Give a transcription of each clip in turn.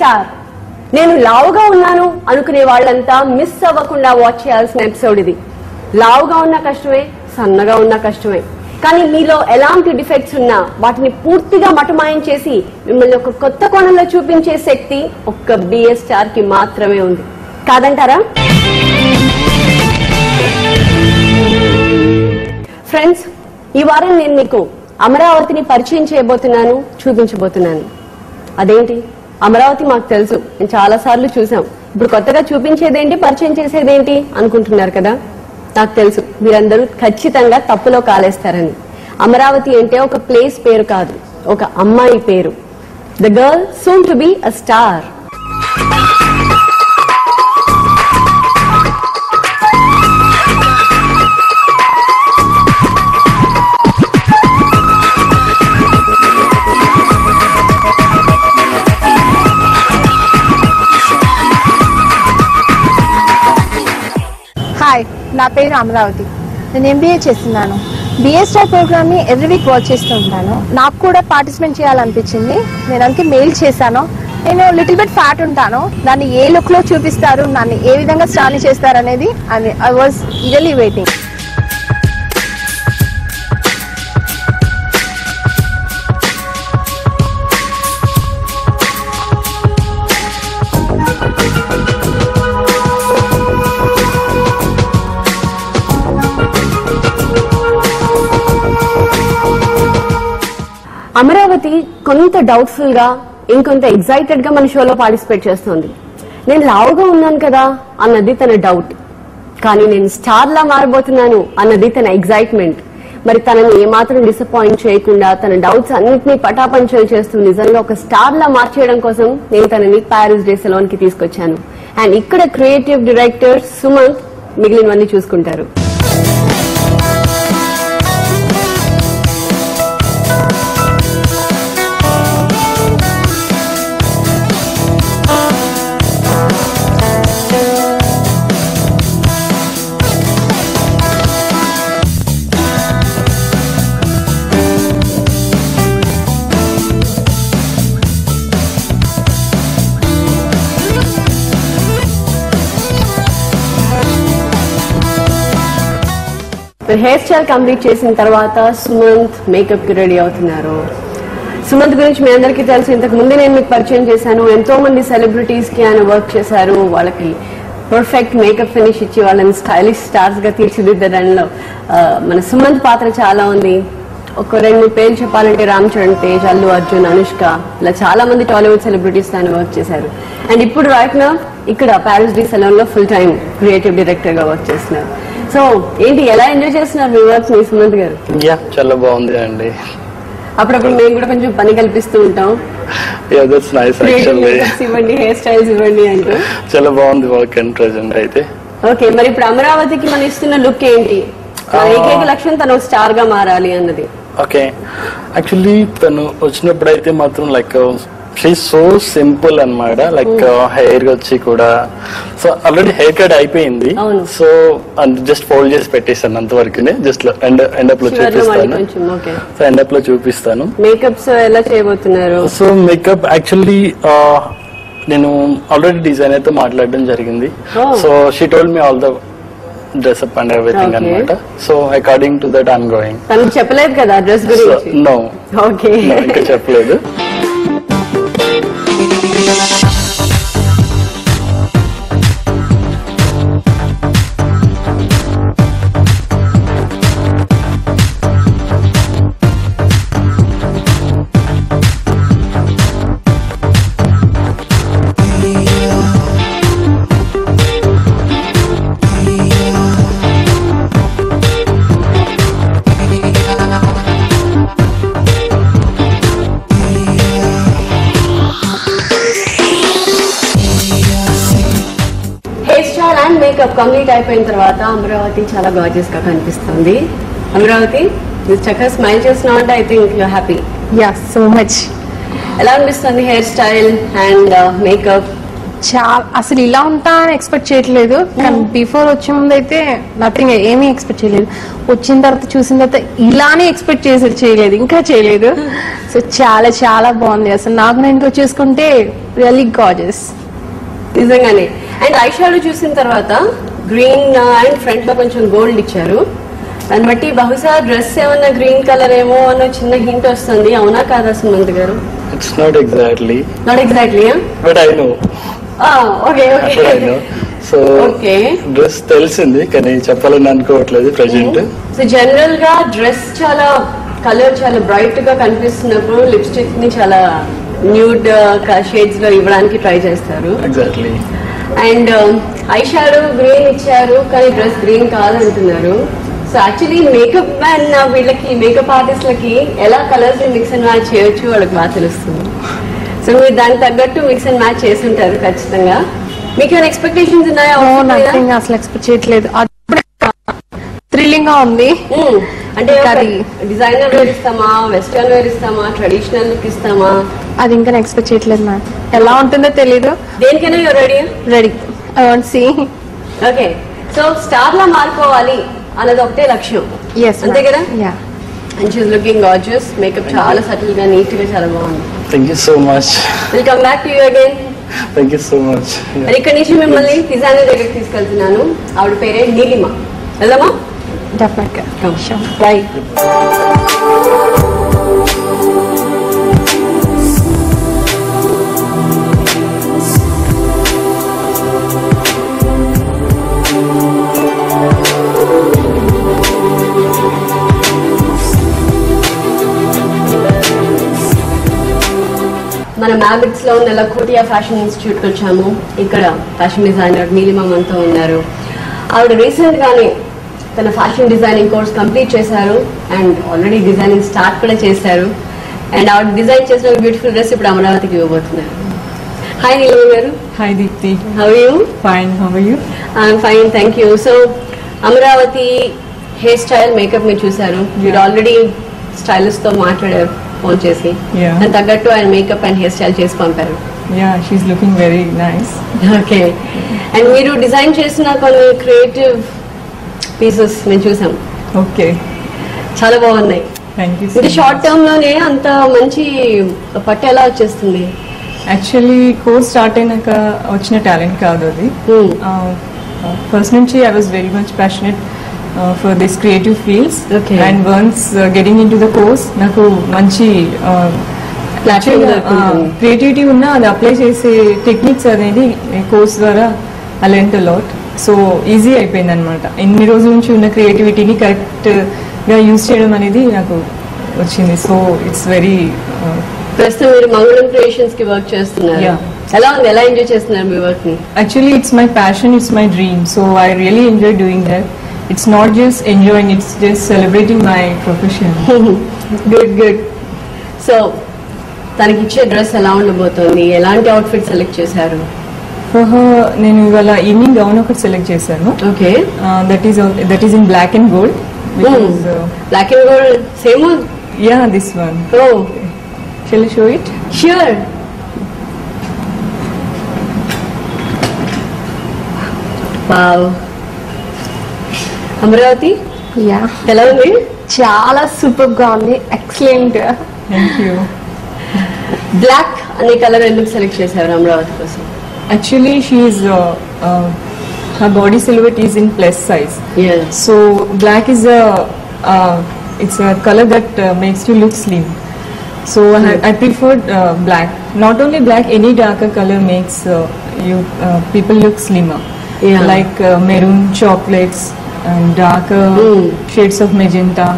Star. నేను లావుగా ఉన్నాను అనుకునే వాళ్ళంతా మిస్ అవ్వకుండా వాచ్ చేయాల్సిన ఎపిసోడ్ ఇది. లావుగా ఉన్న కష్టమే, సన్నగా ఉన్న కష్టమే, కానీ మీలో ఎలాంటి డిఫెక్ట్స్ ఉన్నా వాటిని పూర్తిగా మటమాయం చేసి మిమ్మల్ని ఒక కొత్త కోణంలో చూపించే శక్తి ఒక్క బిఎస్ స్టార్ కి మాత్రమే ఉంది, కాదంటారా? ఫ్రెండ్స్, ఈ వారం నేను మీకు అమరావతిని పరిచయం చేయబోతున్నాను, చూపించబోతున్నాను. అదేంటి అమరావతి మాకు తెలుసు, నేను చాలా సార్లు చూసాం, ఇప్పుడు కొత్తగా చూపించేదేంటి, పరిచయం చేసేదేంటి అనుకుంటున్నారు కదా. నాకు తెలుసు మీరందరూ ఖచ్చితంగా తప్పులో కాలేస్తారని. అమరావతి అంటే ఒక ప్లేస్ పేరు కాదు, ఒక అమ్మాయి పేరు. The girl soon to be a star. Hi, నా పేరు అమరావతి. నేను ఎంబీఏ చేస్తున్నాను. బిఎస్ స్టార్ ప్రోగ్రామ్ ని ఎవ్రీ వీక్ వాచ్ చేస్తూ ఉంటాను. నాకు కూడా పార్టిసిపేట్ చేయాలనిపించింది. నేను అందుకే మెయిల్ చేశాను. నేను లిటిల్ బిట్ ఫ్యాట్ ఉంటాను, దాన్ని ఏ లుక్ లో చూపిస్తారు, నన్ను ఏ విధంగా స్టార్ ని చేస్తారు అనేది I was eagerly waiting. Amaravati కొంత డౌట్ఫుల్ గా, ఇంకొంత ఎగ్జైటెడ్ గా మన షోలో పార్టిసిపేట్ చేస్తుంది. నేను లావుగా ఉన్నాను కదా అన్నది తన డౌట్, కానీ నేను స్టార్ లా మారబోతున్నాను అన్నది తన ఎగ్జైట్మెంట్. మరి తనని ఏమాత్రం డిసప్పాయింట్ చేయకుండా తన డౌట్స్ అన్నింటినీ పటాపంచలు చేస్తూ నిజంగా ఒక స్టార్ లా మార్చేయడం కోసం నేను తనని ప్యారిస్ డే సెలూన్ కి తీసుకొచ్చాను. అండ్ ఇక్కడ క్రియేటివ్ డైరెక్టర్ సుమంత్ మిగిలినవన్నీ చూసుకుంటారు. హెయిర్ స్టైల్ కంప్లీట్ చేసిన తర్వాత సుమంత్ మేకప్ కి రెడీ అవుతున్నారు. సుమంత్ గురించి మీ అందరికీ తెలుసు, ఇంతకు ముందే నేను మీకు పరిచయం చేశాను. ఎంతో మంది సెలబ్రిటీస్ కి ఆయన వర్క్ చేశారు. వాళ్ళకి పర్ఫెక్ట్ మేకప్ ఫినిష్ ఇచ్చి వాళ్ళని స్టైలిష్ స్టార్స్ గా తీర్చిదిద్దడంలో మన సుమంత్ పాత్ర చాలా ఉంది. ఒక 2 పేర్లు చెప్పాలంటే రామ్ చరణ్ తేజ్, అల్లు అర్జున్, అనుష్క, ఇలా చాలా మంది టాలీవుడ్ సెలబ్రిటీస్ ఆయన వర్క్ చేశారు. అండ్ ఇప్పుడు రైట్ నౌ ఇక్కడ ప్యారిస్ డే సెలూన్ లో ఫుల్ టైం క్రియేటివ్ డైరెక్టర్ గా వర్క్ చేస్తున్నారు. సో ఏంటి, ఎలా ఎంజాయ్ చేస్తున్నారు మీ వర్క్ మీ సుమంత్ గారు? చాలా బాగుంది అండి. అప్పుడప్పుడు మేము కూడా కొంచెం పని కల్పిస్తూ ఉంటాం, ఇవ్వండి, హెయిర్ స్టైల్స్ ఇవ్వండి అంటూ. చాలా బాగుంది వర్క్ అండ్ ప్రెజెంట్ అయితే. ఓకే, మరి ఇప్పుడు అమరావతికి మనం ఇస్తున్న లుక్ ఏంటి? ఏకైక లక్ష్యం తను స్టార్ గా మారాలి అన్నది. ఓకే, యాక్చువల్లీ తను వచ్చినప్పుడు అయితే మాత్రం లైక్ షీఈ్ సో సింపుల్ అన్నమాట. లైక్ హెయిర్ వచ్చి కూడా సో ఆల్రెడీ హెయిర్ కట్ అయిపోయింది. సో జస్ట్ ఫోల్డ్ చేసి పెట్టేస్తాను అంతవరకునే. జస్ట్ ఎండప్ లో చూపిస్తాను. సో ఎండప్ లో చూపిస్తాను. మేకప్స్ ఎలా చేయబోతున్నారు? సో మేకప్ యాక్చువల్లీ నేను ఆల్రెడీ డిజైనర్ తో మాట్లాడడం జరిగింది. So she told me all the dressup and everything అన్నమాట. So according to that I'm going. తనకు చెప్పలేదు కదా డ్రెస్ గురించి? నో, ఓకే, ఇంకా చెప్పలేదు. మేకప్ కంప్లీట్ అయిపోయిన తర్వాత అమరావతి చాలా గార్జియస్ గా కనిపిస్తుంది. అమరావతి, మీరు చక్కగా స్మైల్ చేస్తున్నావు అంటే I think you happy. Yeah, so much. ఎలా అనిపిస్తుంది హెయిర్ స్టైల్ అండ్ మేకప్? చాలా అసలు ఇలా ఉంటా అని ఎక్స్పెక్ట్ చేయట్లేదు, కానీ బిఫోర్ వచ్చే ముందు అయితే నథింగ్, ఏమీ ఎక్స్పెక్ట్ చేయలేదు. వచ్చిన తర్వాత చూసిన తర్వాత ఇలానే ఎక్స్పెక్ట్ చేయలేదు, ఇంకా చేయలేదు. సో చాలా చాలా బాగుంది. అసలు నాకు నేను చూసుకుంటే రియల్లీ గార్జియస్ నిజంగానే. అండ్ ఐ షాడో చూసిన తర్వాత గ్రీన్ అండ్ ఫ్రంట్ లో కొంచెం గోల్డ్ ఇచ్చారు. దాన్ని బట్టి బహుశా డ్రెస్ ఏమన్నా గ్రీన్ కలర్ ఏమో అన్న చిన్న హింట్ వస్తుంది. అవునా కాదా సుమంత్ గారు? It's not exactly but I know. Okay okay. So dress తెలిసింది కానీ చెప్పాలని అనుకోవట్లేదు ప్రెసెంట్. సో జనరల్ గా డ్రెస్ చాలా కలర్ చాలా బ్రైట్ గా కనిపిస్తున్నప్పుడు లిప్స్టిక్ ని చాలా న్యూడ్ షేడ్స్ లో ఇవ్వడానికి ట్రై చేస్తారు. Exactly. And eye shadow green ఇచ్చారు కానీ డ్రెస్ గ్రీన్ కాదంటున్నారు. సో యాక్చువల్లీ మేకప్ మ్యాన్ వీళ్ళకి మేకప్ ఆర్టిస్ట్లకి ఎలా కలర్స్ మిక్స్ అండ్ మ్యాచ్ చేయొచ్చు వాళ్ళకి బాగా తెలుస్తుంది. సో మీరు దానికి తగ్గట్టు మిక్స్ అండ్ మ్యాచ్ చేసి ఉంటారు ఖచ్చితంగా. మీకు ఏమైనా ఎక్స్పెక్టేషన్స్ ఉన్నాయా? అసలు ఎక్స్పెక్ట్ చేయట్లేదు, థ్రిల్లింగ్ గా ఉంది. అంటే డిజైనర్ వేర్ ఇస్తామా, వెస్టర్న్ వేర్ ఇస్తామా, ట్రెడిషనల్ లుక్ ఇస్తామా? అది ఇంకా ఎక్స్పెక్ట్ చేయట్లేదు మ్యామ్. ఎలా ఉంటుందో తెలీదు. దేనికైనా you're ready? I want see. Okay. So star లా మారిపోవాలి అన్నది ఒకటే లక్ష్యం, అంతే కదా? And she's looking gorgeous. Makeup చాలా సటిల్ గా నీట్ గా చాలా బాగుంది. Thank you so much. Will come back to you again. Thank you so much. మరి ఇక్కడ నుంచి మిమ్మల్ని డిజైనర్ దగ్గరికి తీసుకెళ్తున్నాను. ఆవిడ పేరే నీలిమ. వెళ్దామా? డెఫినెట్గా. బై. మన మ్యాబిట్స్ లో ఉన్న లఖోటియా ఫ్యాషన్ ఇన్స్టిట్యూట్ కి వచ్చాము. ఇక్కడ ఫ్యాషన్ డిజైనర్ నీలిమ మనతో ఉన్నారు. ఆవిడ రీసెంట్ గానే తన ఫ్యాషన్ డిజైనింగ్ కోర్స్ కంప్లీట్ చేశారు అండ్ ఆల్రెడీ డిజైనింగ్ స్టార్ట్ కూడా చేశారు. అండ్ ఆవిడ డిజైన్ చేసిన బ్యూటిఫుల్ డ్రెస్ ఇప్పుడు అమరావతికి ఇవ్వబోతున్నారు. హాయ్ నీలిమ గారు. Hi Deepthi. How are you? Fine. How are you? I'm fine, thank you. So Amaravati hair style makeup మీరు చూసారు. మీరు ఆల్రెడీ స్టైలిస్ట్ తో మాట్లాడారు ఫోన్ చేసి. దాని తగ్గట్టు ఆయన మేకప్ అండ్ హెయిర్ స్టైల్ చేసి పంపారు. She's looking very nice. Okay. And మీరు డిజైన్ చేసిన కొన్ని క్రియేటివ్ పీసెస్ మేము చూసాం. ఓకే, చాలా బాగున్నాయి. Thank you. ఇది షార్ట్ టర్మ్ లోనే అంత మంచి పట్టు ఎలా వచ్చేస్తుంది? యాక్చువల్లీ కోర్స్ స్టార్ట్ అయినాక వచ్చిన టాలెంట్ కాదు అది. ఫస్ట్ నుంచి I was very much passionate for this creative fields. Okay. And once getting into the course నాకు మంచి క్రియేటివిటీ ఉన్నా అది అప్లై చేసే టెక్నిక్స్ అనేది కోర్స్ ద్వారా I learned a lot. So easy అయిపోయింది అనమాట. ఎన్ని రోజుల నుంచి ఉన్న క్రియేటివిటీని కరెక్ట్గా యూజ్ చేయడం అనేది నాకు వచ్చింది. So it's very. ప్రస్తుతం మీరు మంగళం క్రియేషన్స్ కి వర్క్ చేస్తున్నారు. ఎలా ఉంది? ఎలా ఎంజాయ్ చేస్తున్నారు మీ వర్క్ ని? Actually it's my passion, it's my dream. So I really enjoy doing that. It's not just enjoying, it's just celebrating my profession. Good. So, తనకి ఇచ్చే డ్రెస్ ఎలా ఉండబోతోంది? ఎలాంటి అవుట్ఫిట్ సెలెక్ట్ చేశారు? నేను ఇవాళ ఈవినింగ్ గౌన్ ఒకటి సెలెక్ట్ చేశాను. Okay. That is in black and gold. Black and gold same? Yeah, this one. Oh. Shall I show it? Sure. Wow. Amaravati ఎలా ఉంది? చాలా సూపర్ గా ఉంది. ఎక్సలెంట్. Thank you. బ్లాక్ అనే కలర్ ఎందుకు సెలెక్ట్ చేశారు అమరావతి కోసం? Actually she is her body silhouette is in plus size. Yeah. So black is it's a color that makes you look slim. So I preferred black. Not only black, any darker color makes people look slimmer. Yeah. Like maroon, chocolates, and darker shades of magenta.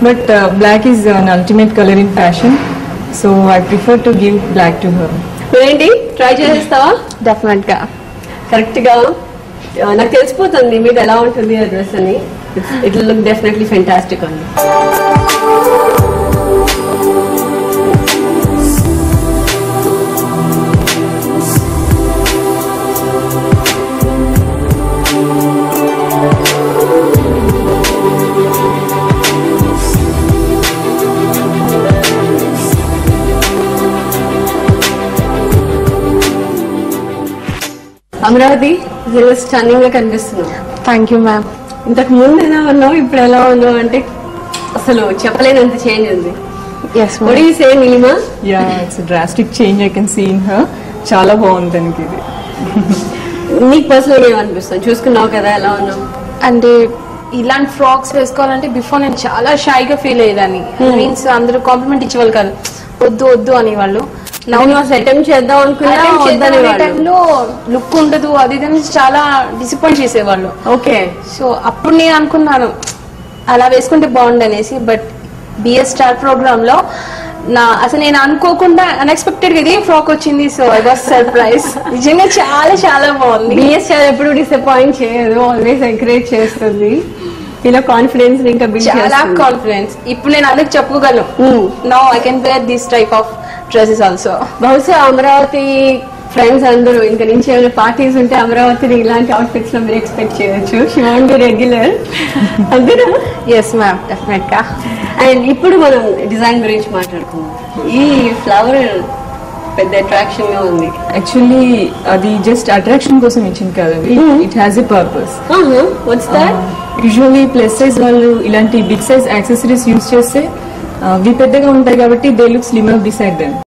But black is an ultimate color in fashion. So I prefer to give black to her. ఏంటి try చేసేస్తావా? Definite గా. Correct గా నాకు తెలిసిపోతుంది మీద ఎలా ఉంటుంది ఆ dress అని. It will look definitely fantastic అండి. అమరావతి స్టన్నింగ్ గా కనిపిస్తున్నావు. Thank you ma'am. ఇంతకు ముందు ఎలా ఉన్నావు, ఇప్పుడు ఎలా ఉన్నావు అంటే అసలు చెప్పలేనంత చేంజ్ ఉంది. Yes What do you say, Nilima? Yeah it's drastic change I can see in her. చాలా బాగుంది తనకి ఇది. నీకు పర్సనల్ గా ఏమనిపిస్తుంది? చూసుకున్నావు కదా ఎలా ఉన్నావు అంటే ఇలాంటి ఫ్రాక్స్ వేసుకోవాలంటే బిఫోర్ నేను చాలా షైగా ఫీల్ అయ్యేదాన్ని. మీన్స్ అందరూ కాంప్లిమెంట్ ఇచ్చేవాళ్ళు కాదు, వద్దు వద్దు అనేవాళ్ళు. అటెంప్ట్ చేద్దాం అనుకున్నా టైంలో లుక్ ఉండదు అది ఇది చాలా డిసప్పాయింట్ చేసేవాళ్ళు. ఓకే. సో అప్పుడు నేను అనుకున్నాను అలా వేసుకుంటే బాగుండు అనేసి. బట్ బిఎస్ స్టార్ ప్రోగ్రామ్ లో అసలు నేను అనుకోకుండా అన్ఎక్స్పెక్టెడ్ గా ఇదే ఫ్రాక్ వచ్చింది. So I was surprise. నిజంగా చాలా చాలా బాగుంది. బిఎస్ స్టార్ ఎప్పుడు డిసప్పాయింట్ చేయదు, ఆల్వేస్ ఎంకరేజ్ చేస్తుంది. ఇలా కాన్ఫిడెన్స్ ఇంకా చాలా కాన్ఫిడెన్స్. ఇప్పుడు నేను అందరికి చెప్పుకోగలను, now I can wear this type of dresses also. బహుశా అమరావతి ఫ్రెండ్స్ అందరూ ఇంకా నుంచి ఏమైనా పార్టీస్ ఉంటే అమరావతిని ఇలాంటి అవుట్ఫిట్స్ లో మీరు ఎక్స్పెక్ట్ చేయొచ్చు. She want be regular. అంతేనా? ఎస్ మ్యామ్, డెఫినెట్ గా. అండ్ ఇప్పుడు మనం డిజైన్ గురించి మాట్లాడుకుందాం. ఈ ఫ్లవర్ పెద్ద అట్రాక్షన్ గా ఉంది. యాక్చువల్లీ అది జస్ట్ అట్రాక్షన్ కోసం ఇచ్చింది కాదు, it has a purpose. What's that? Usually plus size వాళ్ళు ఇలాంటి బిగ్ సైజ్ యాక్సెసరీస్ యూజ్ చేస్తే అవి పెద్దగా ఉంటాయి కాబట్టి దే లుక్ స్లిమర్ బిసైడ్ దెమ్.